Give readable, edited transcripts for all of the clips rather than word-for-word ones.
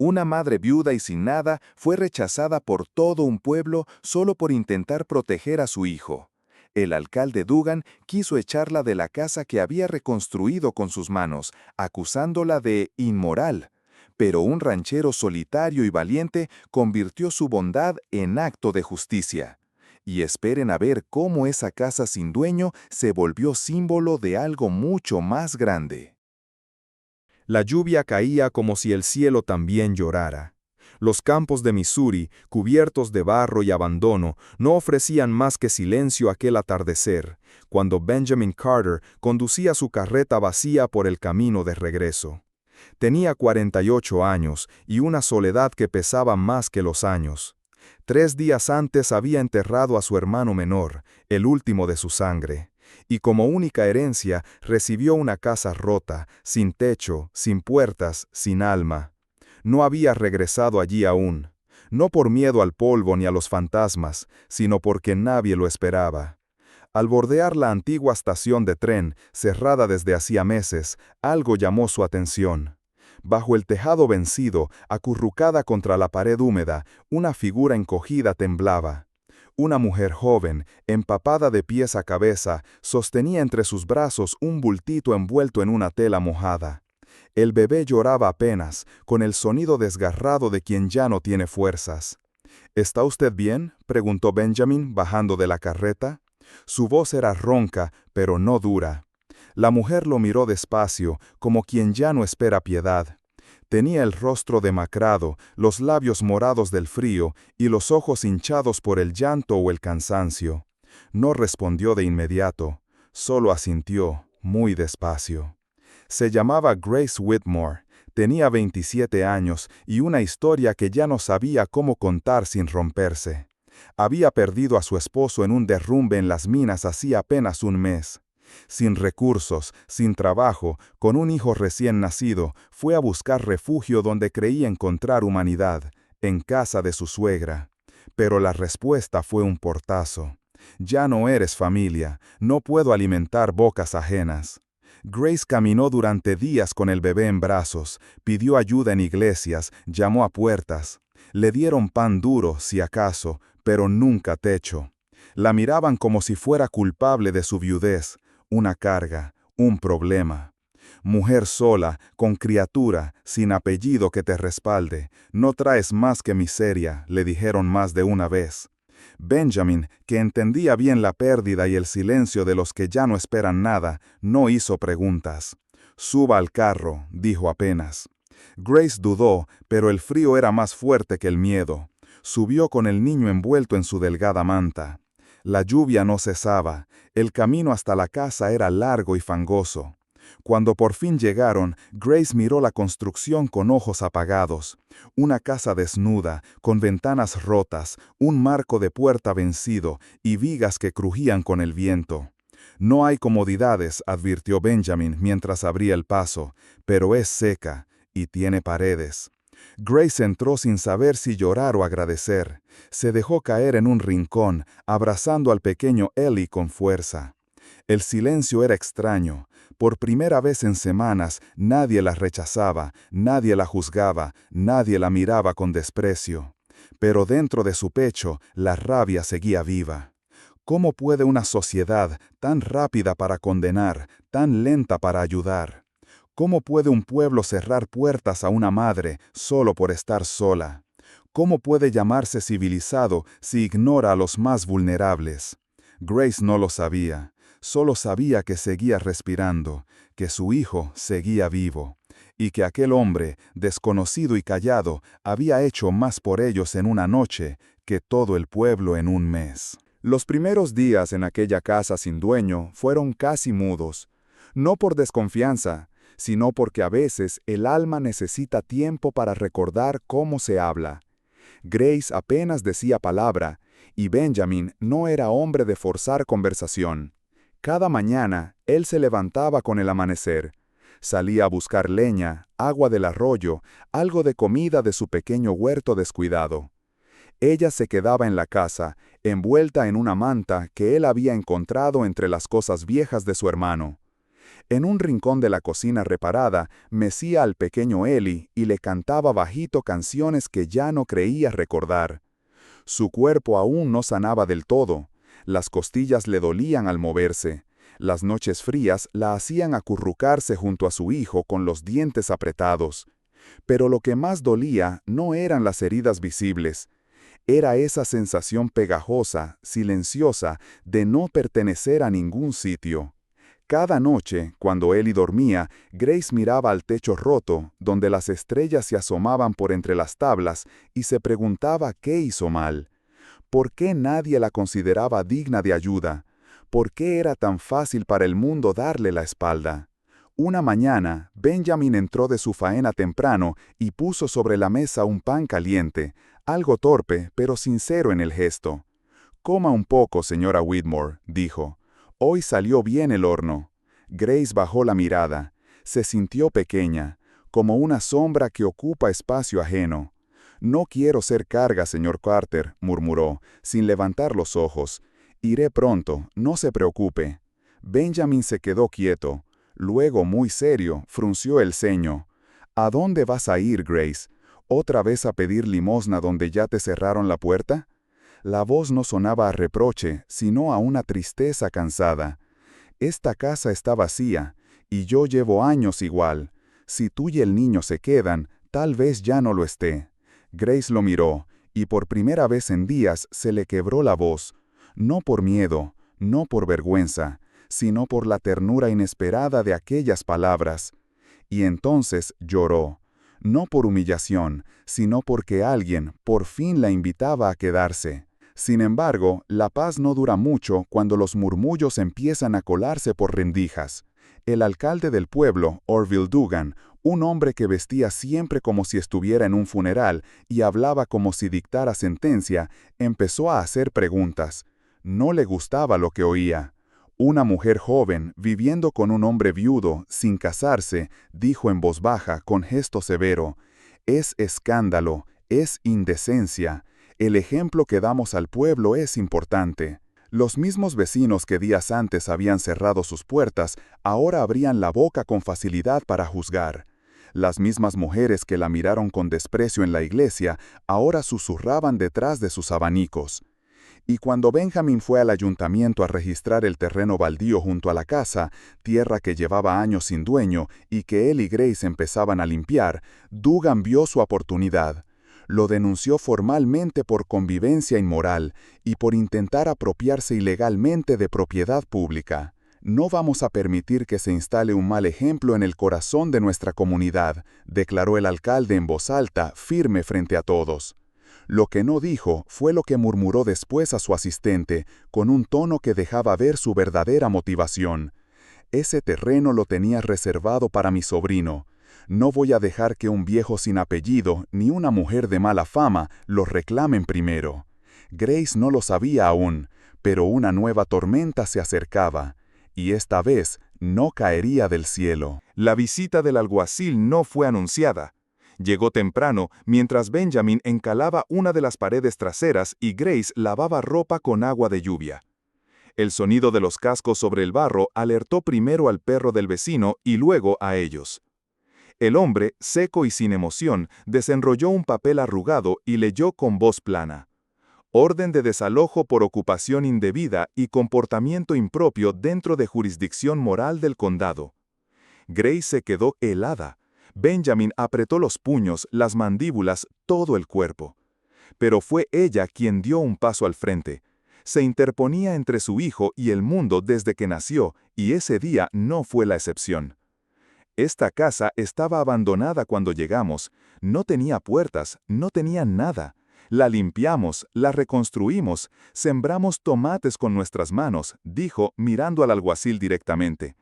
Una madre viuda y sin nada fue rechazada por todo un pueblo solo por intentar proteger a su hijo. El alcalde Dugan quiso echarla de la casa que había reconstruido con sus manos, acusándola de inmoral. Pero un ranchero solitario y valiente convirtió su bondad en acto de justicia. Y esperen a ver cómo esa casa sin dueño se volvió símbolo de algo mucho más grande. La lluvia caía como si el cielo también llorara. Los campos de Missouri, cubiertos de barro y abandono, no ofrecían más que silencio aquel atardecer, cuando Benjamin Carter conducía su carreta vacía por el camino de regreso. Tenía 48 años y una soledad que pesaba más que los años. 3 días antes había enterrado a su hermano menor, el último de su sangre, y como única herencia recibió una casa rota, sin techo, sin puertas, sin alma. No había regresado allí aún, no por miedo al polvo ni a los fantasmas, sino porque nadie lo esperaba. Al bordear la antigua estación de tren, cerrada desde hacía meses, algo llamó su atención. Bajo el tejado vencido, acurrucada contra la pared húmeda, una figura encogida temblaba. Una mujer joven, empapada de pies a cabeza, sostenía entre sus brazos un bultito envuelto en una tela mojada. El bebé lloraba apenas, con el sonido desgarrado de quien ya no tiene fuerzas. ¿Está usted bien?, preguntó Benjamin, bajando de la carreta. Su voz era ronca, pero no dura. La mujer lo miró despacio, como quien ya no espera piedad. Tenía el rostro demacrado, los labios morados del frío y los ojos hinchados por el llanto o el cansancio. No respondió de inmediato, solo asintió, muy despacio. Se llamaba Grace Whitmore, tenía 27 años y una historia que ya no sabía cómo contar sin romperse. Había perdido a su esposo en un derrumbe en las minas hacía apenas un mes. Sin recursos, sin trabajo, con un hijo recién nacido, fue a buscar refugio donde creía encontrar humanidad, en casa de su suegra. Pero la respuesta fue un portazo. Ya no eres familia, no puedo alimentar bocas ajenas. Grace caminó durante días con el bebé en brazos, pidió ayuda en iglesias, llamó a puertas. Le dieron pan duro, si acaso, pero nunca techo. La miraban como si fuera culpable de su viudez, una carga, un problema. Mujer sola, con criatura, sin apellido que te respalde, no traes más que miseria, le dijeron más de una vez. Benjamin, que entendía bien la pérdida y el silencio de los que ya no esperan nada, no hizo preguntas. «Suba al carro», dijo apenas. Grace dudó, pero el frío era más fuerte que el miedo. Subió con el niño envuelto en su delgada manta. La lluvia no cesaba, el camino hasta la casa era largo y fangoso. Cuando por fin llegaron, Grace miró la construcción con ojos apagados. Una casa desnuda, con ventanas rotas, un marco de puerta vencido y vigas que crujían con el viento. «No hay comodidades», advirtió Benjamin mientras abría el paso, «pero es seca y tiene paredes». Grace entró sin saber si llorar o agradecer. Se dejó caer en un rincón, abrazando al pequeño Ellie con fuerza. El silencio era extraño. Por primera vez en semanas, nadie la rechazaba, nadie la juzgaba, nadie la miraba con desprecio. Pero dentro de su pecho, la rabia seguía viva. ¿Cómo puede una sociedad tan rápida para condenar, tan lenta para ayudar? ¿Cómo puede un pueblo cerrar puertas a una madre solo por estar sola? ¿Cómo puede llamarse civilizado si ignora a los más vulnerables? Grace no lo sabía, solo sabía que seguía respirando, que su hijo seguía vivo, y que aquel hombre, desconocido y callado, había hecho más por ellos en una noche que todo el pueblo en un mes. Los primeros días en aquella casa sin dueño fueron casi mudos, no por desconfianza, sino porque a veces el alma necesita tiempo para recordar cómo se habla. Grace apenas decía palabra, y Benjamin no era hombre de forzar conversación. Cada mañana, él se levantaba con el amanecer. Salía a buscar leña, agua del arroyo, algo de comida de su pequeño huerto descuidado. Ella se quedaba en la casa, envuelta en una manta que él había encontrado entre las cosas viejas de su hermano. En un rincón de la cocina reparada, mecía al pequeño Eli y le cantaba bajito canciones que ya no creía recordar. Su cuerpo aún no sanaba del todo. Las costillas le dolían al moverse. Las noches frías la hacían acurrucarse junto a su hijo con los dientes apretados. Pero lo que más dolía no eran las heridas visibles. Era esa sensación pegajosa, silenciosa, de no pertenecer a ningún sitio. Cada noche, cuando Ellie dormía, Grace miraba al techo roto, donde las estrellas se asomaban por entre las tablas, y se preguntaba qué hizo mal. ¿Por qué nadie la consideraba digna de ayuda? ¿Por qué era tan fácil para el mundo darle la espalda? Una mañana, Benjamin entró de su faena temprano y puso sobre la mesa un pan caliente, algo torpe, pero sincero en el gesto. «Coma un poco, señora Whitmore», dijo. «Hoy salió bien el horno». Grace bajó la mirada. Se sintió pequeña, como una sombra que ocupa espacio ajeno. «No quiero ser carga, señor Carter», murmuró, sin levantar los ojos. «Iré pronto, no se preocupe». Benjamin se quedó quieto. Luego, muy serio, frunció el ceño. «¿A dónde vas a ir, Grace? ¿Otra vez a pedir limosna donde ya te cerraron la puerta?» La voz no sonaba a reproche, sino a una tristeza cansada. «Esta casa está vacía, y yo llevo años igual. Si tú y el niño se quedan, tal vez ya no lo esté». Grace lo miró, y por primera vez en días se le quebró la voz. No por miedo, no por vergüenza, sino por la ternura inesperada de aquellas palabras. Y entonces lloró. No por humillación, sino porque alguien por fin la invitaba a quedarse. Sin embargo, la paz no dura mucho cuando los murmullos empiezan a colarse por rendijas. El alcalde del pueblo, Orville Dugan, un hombre que vestía siempre como si estuviera en un funeral y hablaba como si dictara sentencia, empezó a hacer preguntas. No le gustaba lo que oía. Una mujer joven, viviendo con un hombre viudo, sin casarse, dijo en voz baja, con gesto severo: «Es escándalo, es indecencia. El ejemplo que damos al pueblo es importante». Los mismos vecinos que días antes habían cerrado sus puertas, ahora abrían la boca con facilidad para juzgar. Las mismas mujeres que la miraron con desprecio en la iglesia, ahora susurraban detrás de sus abanicos. Y cuando Benjamin fue al ayuntamiento a registrar el terreno baldío junto a la casa, tierra que llevaba años sin dueño y que él y Grace empezaban a limpiar, Dugan vio su oportunidad. Lo denunció formalmente por convivencia inmoral y por intentar apropiarse ilegalmente de propiedad pública. «No vamos a permitir que se instale un mal ejemplo en el corazón de nuestra comunidad», declaró el alcalde en voz alta, firme frente a todos. Lo que no dijo fue lo que murmuró después a su asistente, con un tono que dejaba ver su verdadera motivación. «Ese terreno lo tenía reservado para mi sobrino. No voy a dejar que un viejo sin apellido ni una mujer de mala fama lo reclamen primero». Grace no lo sabía aún, pero una nueva tormenta se acercaba, y esta vez no caería del cielo. La visita del alguacil no fue anunciada. Llegó temprano, mientras Benjamin encalaba una de las paredes traseras y Grace lavaba ropa con agua de lluvia. El sonido de los cascos sobre el barro alertó primero al perro del vecino y luego a ellos. El hombre, seco y sin emoción, desenrolló un papel arrugado y leyó con voz plana: «Orden de desalojo por ocupación indebida y comportamiento impropio dentro de jurisdicción moral del condado». Grace se quedó helada. Benjamin apretó los puños, las mandíbulas, todo el cuerpo. Pero fue ella quien dio un paso al frente. Se interponía entre su hijo y el mundo desde que nació, y ese día no fue la excepción. Esta casa estaba abandonada cuando llegamos. No tenía puertas, no tenía nada. La limpiamos, la reconstruimos, sembramos tomates con nuestras manos, dijo, mirando al alguacil directamente.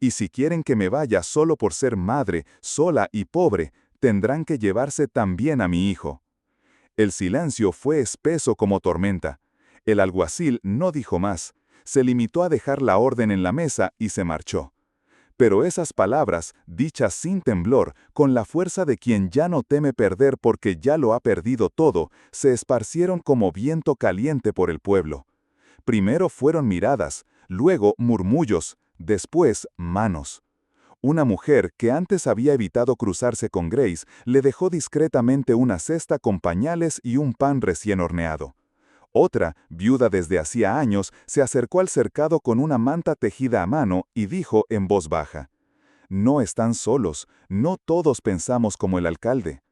Y si quieren que me vaya solo por ser madre, sola y pobre, tendrán que llevarse también a mi hijo». El silencio fue espeso como tormenta. El alguacil no dijo más. Se limitó a dejar la orden en la mesa y se marchó. Pero esas palabras, dichas sin temblor, con la fuerza de quien ya no teme perder porque ya lo ha perdido todo, se esparcieron como viento caliente por el pueblo. Primero fueron miradas, luego murmullos, Después, manos. Una mujer que antes había evitado cruzarse con Grace le dejó discretamente una cesta con pañales y un pan recién horneado. Otra, viuda desde hacía años, se acercó al cercado con una manta tejida a mano y dijo en voz baja: «No están solos, no todos pensamos como el alcalde».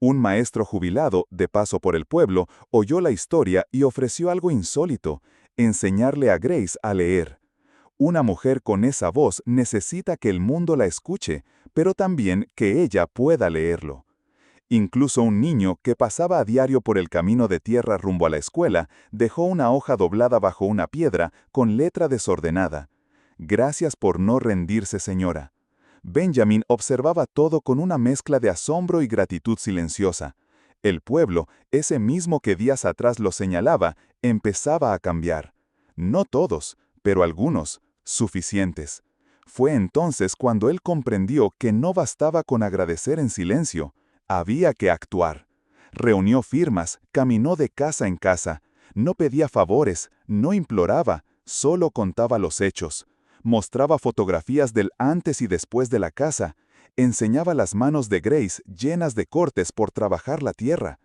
Un maestro jubilado, de paso por el pueblo, oyó la historia y ofreció algo insólito: enseñarle a Grace a leer. Una mujer con esa voz necesita que el mundo la escuche, pero también que ella pueda leerlo. Incluso un niño que pasaba a diario por el camino de tierra rumbo a la escuela dejó una hoja doblada bajo una piedra con letra desordenada. «Gracias por no rendirse, señora». Benjamin observaba todo con una mezcla de asombro y gratitud silenciosa. El pueblo, ese mismo que días atrás lo señalaba, empezaba a cambiar. No todos, pero algunos, suficientes. Fue entonces cuando él comprendió que no bastaba con agradecer en silencio. Había que actuar. Reunió firmas, caminó de casa en casa. No pedía favores, no imploraba, solo contaba los hechos. Mostraba fotografías del antes y después de la casa. Enseñaba las manos de Grace llenas de cortes por trabajar la tierra.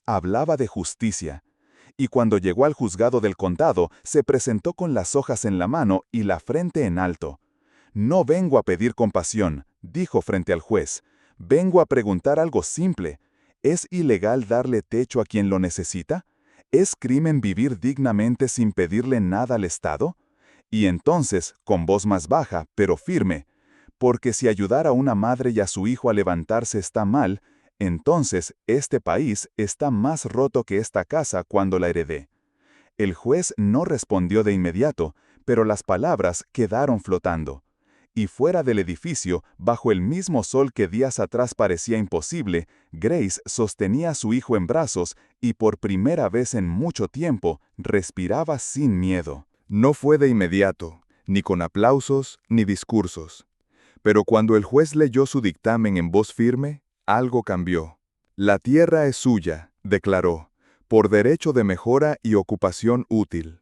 Hablaba de justicia. Y cuando llegó al juzgado del condado, se presentó con las hojas en la mano y la frente en alto. «No vengo a pedir compasión», dijo frente al juez. «Vengo a preguntar algo simple. ¿Es ilegal darle techo a quien lo necesita? ¿Es crimen vivir dignamente sin pedirle nada al Estado?» Y entonces, con voz más baja, pero firme: «Porque si ayudar a una madre y a su hijo a levantarse está mal, entonces este país está más roto que esta casa cuando la heredé». El juez no respondió de inmediato, pero las palabras quedaron flotando. Y fuera del edificio, bajo el mismo sol que días atrás parecía imposible, Grace sostenía a su hijo en brazos y por primera vez en mucho tiempo respiraba sin miedo. No fue de inmediato, ni con aplausos ni discursos. Pero cuando el juez leyó su dictamen en voz firme, algo cambió. «La tierra es suya», declaró, «por derecho de mejora y ocupación útil».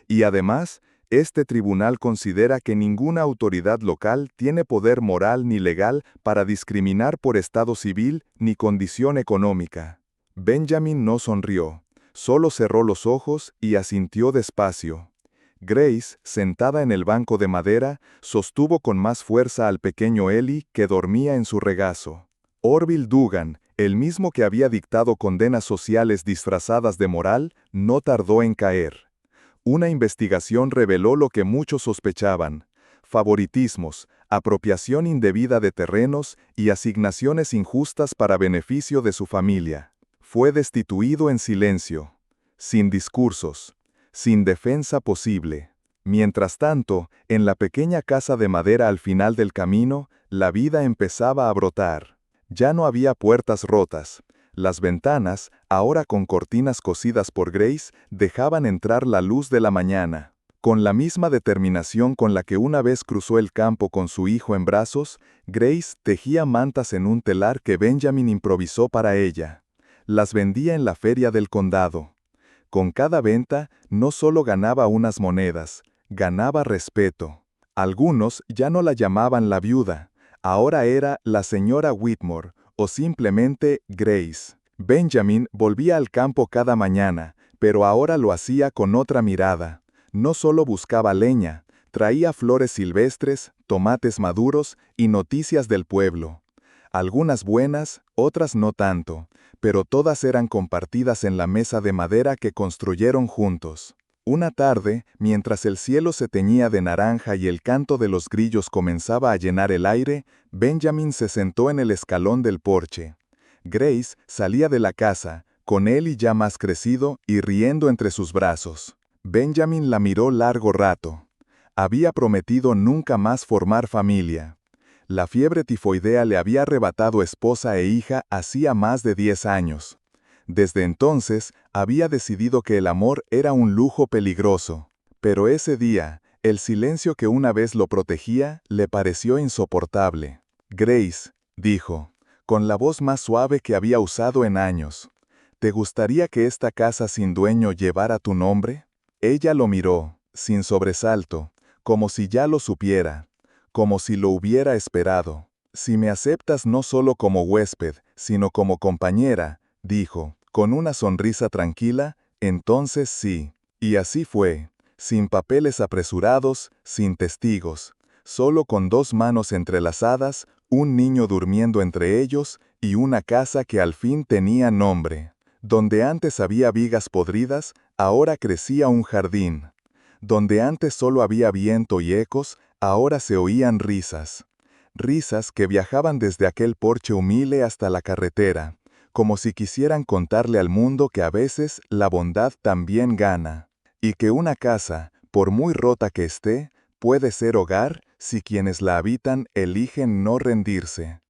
Y además, este tribunal considera que ninguna autoridad local tiene poder moral ni legal para discriminar por estado civil ni condición económica. Benjamin no sonrió, solo cerró los ojos y asintió despacio. Grace, sentada en el banco de madera, sostuvo con más fuerza al pequeño Eli que dormía en su regazo. Orville Dugan, el mismo que había dictado condenas sociales disfrazadas de moral, no tardó en caer. Una investigación reveló lo que muchos sospechaban: favoritismos, apropiación indebida de terrenos y asignaciones injustas para beneficio de su familia. Fue destituido en silencio, sin discursos, sin defensa posible. Mientras tanto, en la pequeña casa de madera al final del camino, la vida empezaba a brotar. Ya no había puertas rotas. Las ventanas, ahora con cortinas cosidas por Grace, dejaban entrar la luz de la mañana. Con la misma determinación con la que una vez cruzó el campo con su hijo en brazos, Grace tejía mantas en un telar que Benjamin improvisó para ella. Las vendía en la feria del condado. Con cada venta, no solo ganaba unas monedas, ganaba respeto. Algunos ya no la llamaban la viuda, ahora era la señora Whitmore, o simplemente Grace. Benjamin volvía al campo cada mañana, pero ahora lo hacía con otra mirada. No solo buscaba leña, traía flores silvestres, tomates maduros y noticias del pueblo. Algunas buenas, otras no tanto, pero todas eran compartidas en la mesa de madera que construyeron juntos. Una tarde, mientras el cielo se teñía de naranja y el canto de los grillos comenzaba a llenar el aire, Benjamin se sentó en el escalón del porche. Grace salía de la casa, con él y ya más crecido, y riendo entre sus brazos. Benjamin la miró largo rato. Había prometido nunca más formar familia. La fiebre tifoidea le había arrebatado esposa e hija hacía más de 10 años. Desde entonces, había decidido que el amor era un lujo peligroso. Pero ese día, el silencio que una vez lo protegía, le pareció insoportable. «Grace», dijo, con la voz más suave que había usado en años, «¿te gustaría que esta casa sin dueño llevara tu nombre?» Ella lo miró, sin sobresalto, como si ya lo supiera, como si lo hubiera esperado. Si me aceptas no solo como huésped, sino como compañera, dijo, con una sonrisa tranquila, entonces sí. Y así fue, sin papeles apresurados, sin testigos, solo con dos manos entrelazadas, un niño durmiendo entre ellos y una casa que al fin tenía nombre. Donde antes había vigas podridas, ahora crecía un jardín. Donde antes solo había viento y ecos, ahora se oían risas. Risas que viajaban desde aquel porche humilde hasta la carretera, como si quisieran contarle al mundo que a veces la bondad también gana, y que una casa, por muy rota que esté, puede ser hogar si quienes la habitan eligen no rendirse.